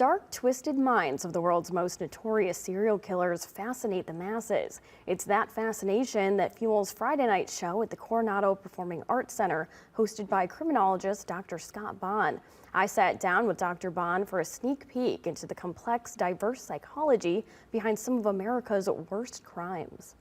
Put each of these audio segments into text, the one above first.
Dark, twisted minds of the world's most notorious serial killers fascinate the masses. It's that fascination that fuels Friday night's show at the Coronado Performing Arts Center, hosted by criminologist Dr. Scott Bond. I sat down with Dr. Bond for a sneak peek into the complex, diverse psychology behind some of America's worst crimes.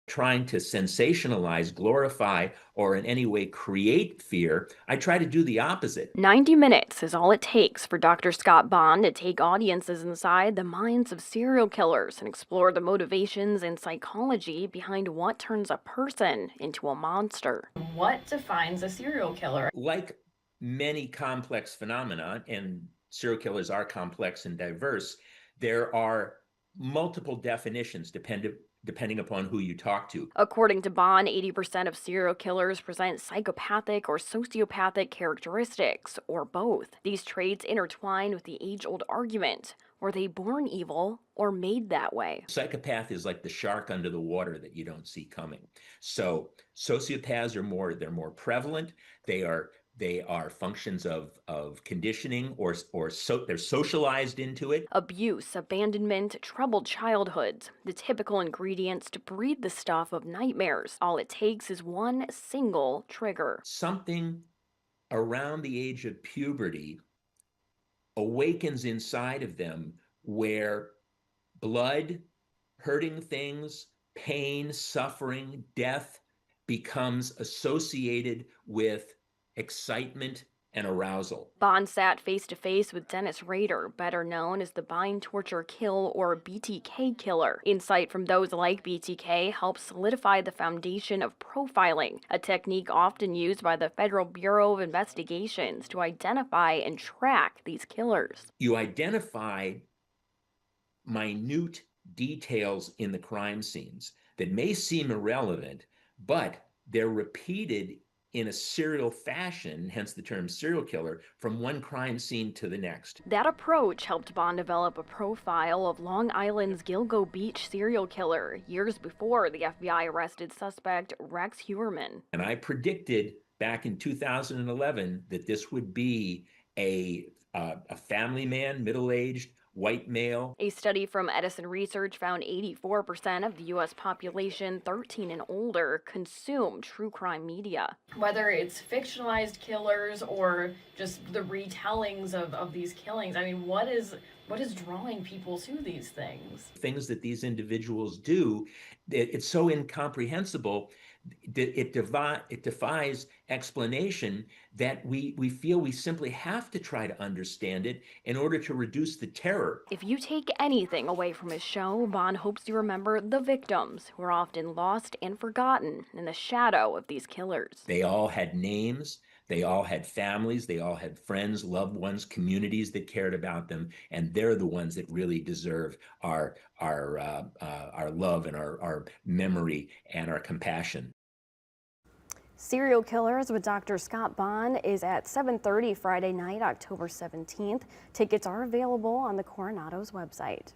Trying to sensationalize, glorify, or in any way create fear, I try to do the opposite. 90 minutes is all it takes for Dr. Scott Bond to take audiences inside the minds of serial killers and explore the motivations and psychology behind what turns a person into a monster. What defines a serial killer? Like many complex phenomena, and serial killers are complex and diverse, there are multiple definitions depending upon who you talk to. According to Bond, 80% of serial killers present psychopathic or sociopathic characteristics, or both. These traits intertwine with the age-old argument: were they born evil or made that way? Psychopath is like the shark under the water that you don't see coming. So sociopaths they're more prevalent. They are functions of conditioning, or they're socialized into it. Abuse, abandonment, troubled childhoods, the typical ingredients to breed the stuff of nightmares. All it takes is one single trigger. Something around the age of puberty awakens inside of them where blood, hurting things, pain, suffering, death becomes associated with excitement and arousal. Bond sat face-to-face with Dennis Rader, better known as the Bind, Torture, Kill, or BTK killer. Insight from those like BTK helps solidify the foundation of profiling, a technique often used by the Federal Bureau of Investigations to identify and track these killers. You identify minute details in the crime scenes that may seem irrelevant, but they're repeated in a serial fashion, hence the term serial killer, from one crime scene to the next. That approach helped Bond develop a profile of Long Island's Gilgo Beach serial killer years before the FBI arrested suspect Rex Heuermann. And I predicted back in 2011 that this would be a family man, middle-aged, white male. A study from Edison Research found 84% of the U.S. population 13 and older consume true crime media. Whether it's fictionalized killers or just the retellings of these killings, I mean, what is drawing people to these things? Things that these individuals do, it's so incomprehensible. It defies explanation that we feel we simply have to try to understand it in order to reduce the terror. If you take anything away from his show, Bond hopes you remember the victims, who are often lost and forgotten in the shadow of these killers. They all had names. They all had families, they all had friends, loved ones, communities that cared about them, and they're the ones that really deserve our love and our memory and our compassion. Serial Killers with Dr. Scott Bond is at 7:30 Friday night, October 17th. Tickets are available on the Coronado's website.